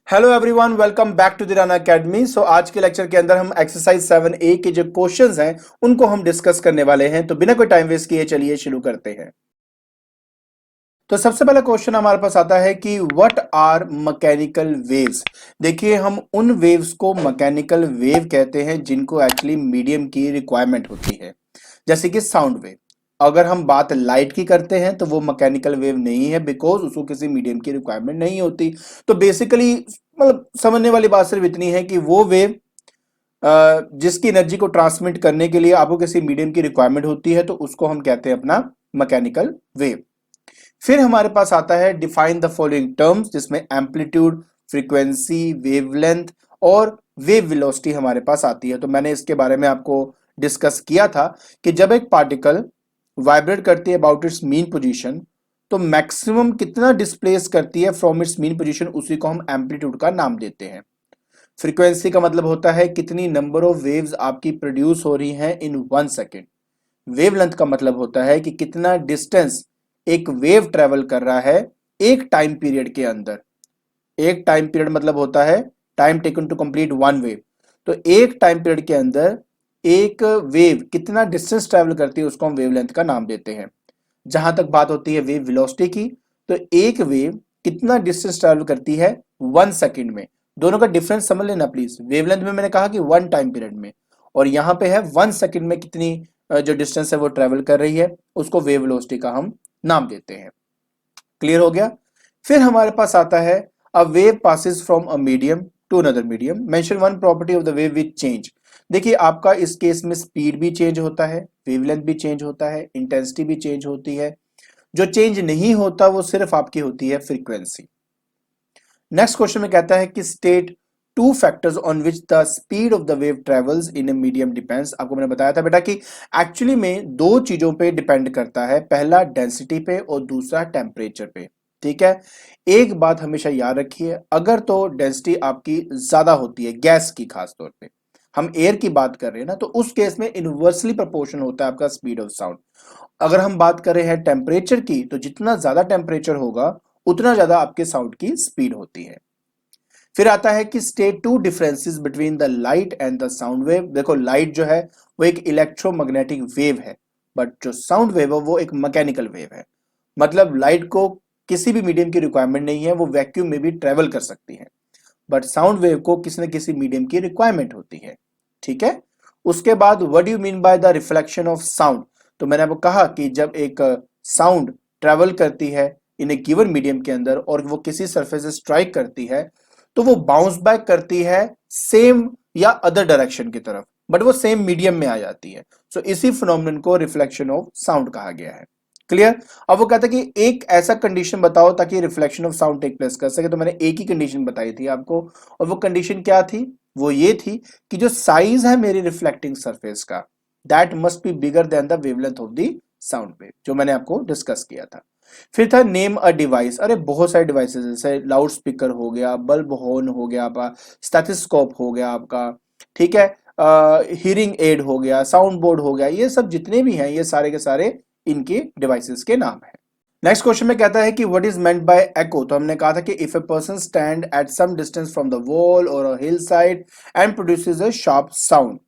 Hello everyone, welcome back to the Run Academy. So आज के lecture के अंदर हम एक्सरसाइज 7A के जो क्वेश्चंस हैं उनको हम डिस्कस करने वाले हैं। तो बिना कोई टाइम वेस्ट किए चलिए शुरू करते हैं। तो सबसे पहला क्वेश्चन हमारे पास आता है कि व्हाट आर मैकेनिकल वेव्स। देखिए, हम उन वेव्स को मैकेनिकल वेव कहते हैं जिनको एक्चुअली मीडियम की रिक्वायरमेंट होती है, जैसे कि साउंड वेव। अगर हम बात लाइट की करते हैं तो वो मैकेनिकल वेव नहीं है, बिकॉज उसको किसी मीडियम की रिक्वायरमेंट नहीं होती। तो बेसिकली मतलब समझने वाली बात सिर्फ इतनी है कि वो वेव जिसकी एनर्जी को ट्रांसमिट करने के लिए आपको किसी मीडियम की रिक्वायरमेंट होती है, तो उसको हम कहते हैं अपना मैकेनिकल वेव। फिर हमारे पास आता है डिफाइन द फॉलोइंग टर्म्स, जिसमें एम्पलीट्यूड, फ्रीक्वेंसी, वेवलेंथ और वेव वेलोसिटी हमारे पास आती है। तो मैंने इसके बारे में आपको डिस्कस किया था कि जब एक पार्टिकल वाइब्रेट करती है अबाउट इट्स मीन पोजीशन, तो मैक्सिमम कितना डिस्प्लेस करती है फ्रॉम इट्स मीन पोजीशन, उसी को हम एम्पलीट्यूड का नाम देते हैं। फ्रीक्वेंसी का मतलब होता है कितनी नंबर ऑफ वेव्स आपकी प्रोड्यूस हो रही हैं इन 1 सेकेंड। वेवलेंथ का मतलब होता है कि कितना डिस्टेंस एक वेव ट्रेवल कर रहा है एक टाइम पीरियड के अंदर। एक टाइम पीरियड मतलब होता है time taken to complete one wave. तो एक टाइम पीरियड के अंदर एक वेव कितना डिस्टेंस ट्रेवल करती है उसको हम वेवलेंथ का नाम देते हैं। जहां तक बात होती है वेव वेलोसिटी की, तो एक वेव कितना डिस्टेंस ट्रेवल करती है 1 सेकेंड में। दोनों का डिफरेंस समझ लेना प्लीज। वेवलेंथ में मैंने कहा कि वन टाइम पीरियड में, और यहां पे है 1 सेकेंड में कितनी जो डिस्टेंस है वो ट्रेवल कर रही है, उसको वेव वेलोसिटी का हम नाम देते हैं। क्लियर हो गया। फिर हमारे पास आता है a wave passes from a medium to another medium, mention one property of the wave which change. देखिए, आपका इस केस में स्पीड भी चेंज होता है, वेवलेंथ भी चेंज होता है, इंटेंसिटी भी चेंज होती है। जो चेंज नहीं होता वो सिर्फ आपकी होती है फ्रीक्वेंसी। नेक्स्ट क्वेश्चन में कहता है कि state two factors on which the speed of the wave travels in a medium depends. आपको मैंने बताया था बेटा कि एक्चुअली में दो चीजों पे डिपेंड करता है, पहला डेंसिटी पे और दूसरा टेम्परेचर पे। ठीक है, एक बात हमेशा याद रखिए, अगर तो डेंसिटी आपकी ज्यादा होती है गैस की, खास तौर पे हम एयर की बात कर रहे हैं ना, तो उस केस में इनवर्सली प्रोपोर्शनल होता है आपका स्पीड ऑफ साउंड। अगर हम बात कर रहे हैं टेम्परेचर की, तो जितना ज्यादा टेम्परेचर होगा उतना ज्यादा आपके साउंड की स्पीड होती है। फिर आता है कि state two differences between the light and the sound wave. देखो, लाइट जो है वो एक इलेक्ट्रोमैग्नेटिक वेव है, बट जो साउंड वेव है वो एक मैकेनिकल वेव है। मतलब लाइट को किसी भी मीडियम की रिक्वायरमेंट नहीं है, वो वैक्यूम में भी ट्रेवल कर सकती है, बट साउंड वेव को किसी न किसी मीडियम की रिक्वायरमेंट होती है। ठीक है। उसके बाद what do you mean by the reflection of sound. तो मैंने आपको कहा कि जब एक साउंड ट्रेवल करती है इन ए गिवन मीडियम के अंदर और वो किसी सरफेस से स्ट्राइक करती है, तो वो बाउंस बैक करती है सेम या अदर डायरेक्शन की तरफ, बट वो सेम मीडियम में आ जाती है। सो इसी फिनोमेनन को रिफ्लेक्शन ऑफ साउंड कहा गया है। क्लियर। अब वो कहता है कि एक ऐसा कंडीशन बताओ ताकि reflection of sound take place कर सके। तो मैंने एक ही कंडीशन बताई थी आपको, और वो कंडीशन क्या थी? वो ये थी कि जो साइज है मेरी रिफ्लेक्टिंग सरफेस का, that must be bigger than the wavelength of the sound wave, जो मैंने आपको डिस्कस किया था। फिर था नेम अ डिवाइस। अरे बहुत सारे डिवाइसेस, जैसे लाउड स्पीकर हो गया, बल्ब हॉर्न हो गया आपका, स्टेथोस्कोप हो गया आपका, ठीक है, हियरिंग एड हो गया, साउंड बोर्ड हो गया, ये सब जितने भी हैं ये सारे के सारे इनके डिवाइसेस के नाम है। नेक्स्ट क्वेश्चन में कहता है कि what is meant by echo. तो हमने कहा था कि if a person stand at some distance from the wall और a hill side and produces a sharp sound,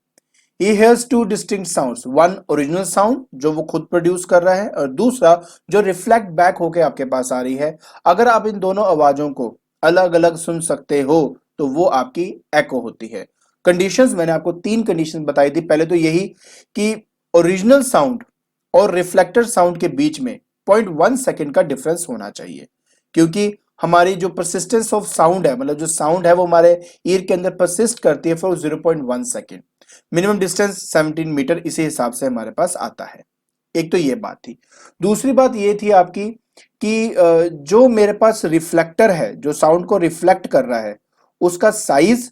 he hears two distinct sounds, one original sound जो वो खुद produce कर रहा है, और दूसरा जो रिफ्लेक्ट बैक होके आपके पास आ रही है। अगर आप इन दोनों आवाजों को अलग अलग सुन सकते हो तो वो आपकी एको होती है। कंडीशंस मैंने आपको तीन कंडीशंस बताई थी। पहले तो यही कि ओरिजिनल साउंड और रिफ्लेक्टर साउंड के बीच में 0.1 सेकेंड का डिफरेंस होना चाहिए, क्योंकि हमारी जो परसिस्टेंस ऑफ साउंड है, मतलब जो साउंड है वो हमारे ईयर के अंदर परसिस्ट करती है for 0.1 second. Minimum distance 17 metre इसी हिसाब से हमारे पास आता है। एक तो ये बात थी। दूसरी बात ये थी आपकी कि जो मेरे पास रिफ्लेक्टर है, जो साउंड को रिफ्लेक्ट कर रहा है, उसका साइज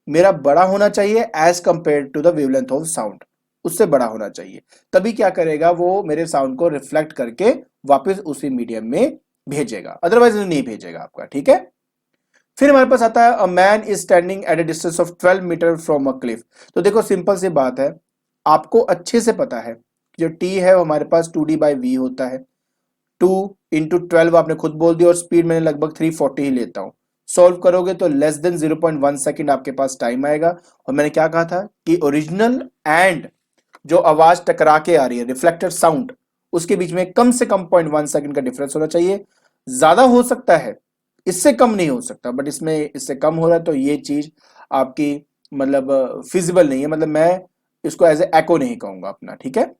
मेरा बड़ा होना चाहिए as compare to the wavelength of sound, उससे बड़ा होना चाहिए। तभी क्या करेगा, वो मेरे साउंड को रिफ्लेक्ट करके वापस उसी मीडियम में भेजेगा, अदरवाइज नहीं भेजेगा आपका। ठीक है। फिर हमारे पास आता है a man is standing at a distance of 12 metre from a cliff. तो देखो, सिंपल सी बात है, आपको अच्छे से पता है जो टी है वो हमारे पास 2D/v होता है। 2 × 12 आपने खुद बोल दिया, और स्पीड मैंने लगभग 340 ही लेता हूं। सॉल्व करोगे तो लेस देन 0.1 सेकेंड आपके पास टाइम आएगा। और मैंने क्या कहा था कि ओरिजिनल एंड जो आवाज टकरा के आ रही है, रिफ्लेक्टेड साउंड, उसके बीच में कम से कम 0.1 सेकेंड का डिफरेंस होना चाहिए। ज्यादा हो सकता है, इससे कम नहीं हो सकता, बट इसमें इससे कम हो रहा है, तो ये चीज आपकी मतलब फिजिबल नहीं है, मतलब मैं इसको एज ए एको नहीं कहूंगा अपना, ठीक है।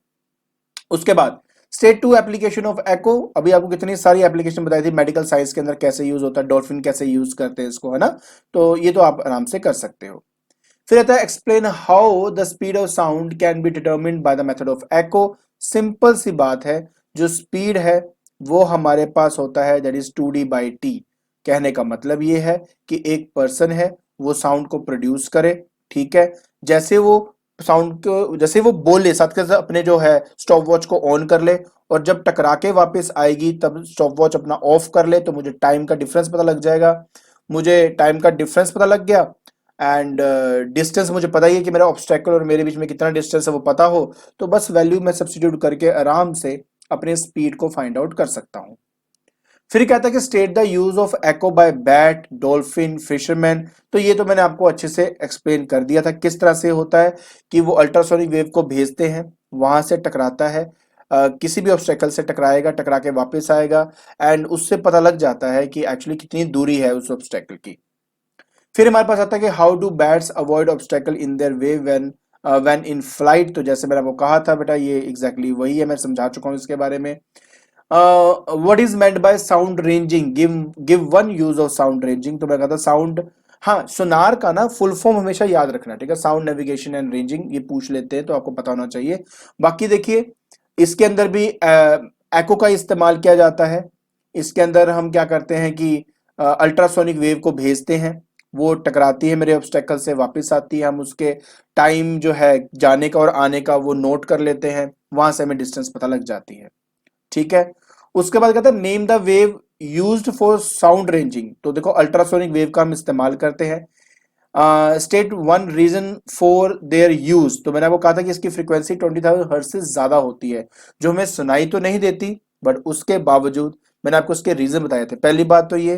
उसके बाद स्टेट टू एप्लीकेशन ऑफ एको। अभी आपको कितनी सारी एप्लीकेशन बताई थी मेडिकल साइंस के अंदर, कैसे यूज होता है, डॉल्फिन कैसे यूज करते हैं इसको, है ना। तो ये तो आप आराम से कर सकते हो। फिर आता है explain how the speed of sound can be determined by the method of echo. Simple सी बात है, जो स्पीड है वो हमारे पास होता है दैट इज 2D/T। कहने का मतलब ये है कि एक पर्सन है, वो साउंड को प्रोड्यूस करे, ठीक है। जैसे वो साउंड को, जैसे वो बोले साथ के साथ अपने जो है स्टॉप वॉच को ऑन कर ले, और जब टकरा के वापस आएगी तब स्टॉप वॉच अपना ऑफ कर ले, तो मुझे टाइम का डिफरेंस पता लग जाएगा। मुझे टाइम का डिफरेंस पता लग गया, एंड डिस्टेंस मुझे पता ही है कि मेरा ऑब्स्टेकल और मेरे बीच में कितना डिस्टेंस है वो पता हो, तो बस वैल्यू में सब्स्टिट्यूट करके आराम से अपने स्पीड को फाइंड आउट कर सकता हूं। फिर कहता है कि state the use of echo by bat, dolphin, fisherman. तो ये तो मैंने आपको अच्छे से एक्सप्लेन कर दिया था किस तरह से होता है कि वो अल्ट्रासोनिक वेव को भेजते हैं, वहां से टकराता है, किसी भी ऑब्स्टेकल से टकराएगा, टकरा के वापस आएगा, एंड उससे पता लग जाता है कि एक्चुअली कितनी दूरी है उस ऑब्स्टेकल की। फिर हमारे पास आता है कि how do bats avoid obstacle in their way when in flight. तो जैसे मैंने आपको कहा था बेटा, ये एग्जैक्टली वही है, मैं समझा चुका हूं इसके बारे में। What is meant by sound ranging, give one use of sound ranging. तो मैं कहता साउंड, हाँ सोनार का ना फुल फॉर्म हमेशा याद रखना, ठीक है। साउंड नेविगेशन एंड रेंजिंग ये पूछ लेते हैं तो आपको पता होना चाहिए। बाकी देखिए इसके अंदर भी एको का इस्तेमाल किया जाता है। इसके अंदर हम क्या करते हैं कि अल्ट्रासोनिक वेव को भेजते हैं, वो टकराती है मेरे ऑब्स्टेकल से, वापस आती है, हम उसके टाइम जो है जाने का और आने का वो नोट कर लेते हैं, वहां से हमें डिस्टेंस पता लग जाती है, ठीक है। उसके बाद कहता है name the wave used for sound ranging. तो देखो अल्ट्रासोनिक वेव का हम इस्तेमाल करते हैं। State one reason for their use. तो मैंने आपको कहा था कि इसकी फ्रीक्वेंसी 20,000 हर्ट्ज से ज्यादा होती है, जो हमें सुनाई तो नहीं देती, बट उसके बावजूद मैंने आपको उसके रीजन बताए थे। पहली बात तो ये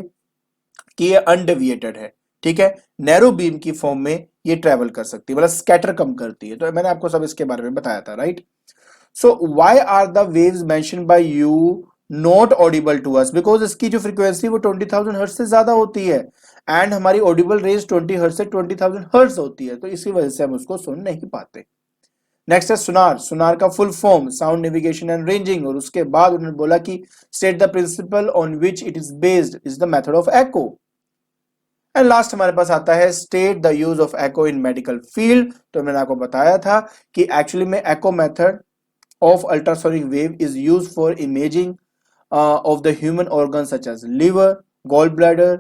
कि ये अनडेविएटेड है, ठीक है, नैरो बीम की फॉर्म में ये ट्रेवल कर सकती है, मतलब स्कैटर कम करती है, तो मैंने आपको सब इसके बारे में बताया था, right. So why are the waves mentioned by you not audible to us, because इसकी जो फ्रीक्वेंसी वो 20,000 हर्ट्ज से ज्यादा होती है, एंड हमारी ऑडिबल रेंज 20 हर्ट्ज से 20,000 हर्ट्ज होती है, तो इसी वजह से हम उसको सुन नहीं पाते। नेक्स्ट है सुनार। सुनार का full form sound navigation and ranging, और उसके बाद उन्होंने बोला कि state the principal on which it is based is the method of echo. And last हमारे पास आता है state the use of echo in medical field. तो मैंने आपको बताया था कि एक्चुअली में एको method of ultrasonic wave is used for imaging of the human organs such as liver, gallbladder,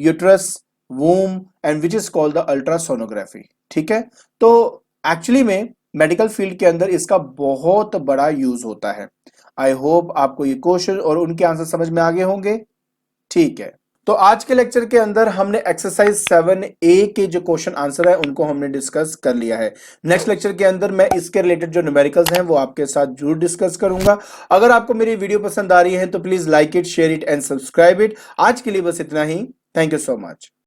uterus, womb, and which is called the ultrasonography, ठीक है। तो एक्चुअली में मेडिकल फील्ड के अंदर इसका बहुत बड़ा यूज होता है। आई होप आपको ये क्वेश्चन और उनके आंसर समझ में आ गए होंगे, ठीक है। तो आज के लेक्चर के अंदर हमने एक्सरसाइज 7A के जो क्वेश्चन आंसर है उनको हमने डिस्कस कर लिया है। नेक्स्ट लेक्चर के अंदर मैं इसके रिलेटेड जो न्यूमेरिकल्स हैं वो आपके साथ जरूर डिस्कस करूंगा। अगर आपको मेरी वीडियो पसंद आ रही है तो please like it, share it and subscribe it. आज के लिए बस इतना ही। Thank you so much.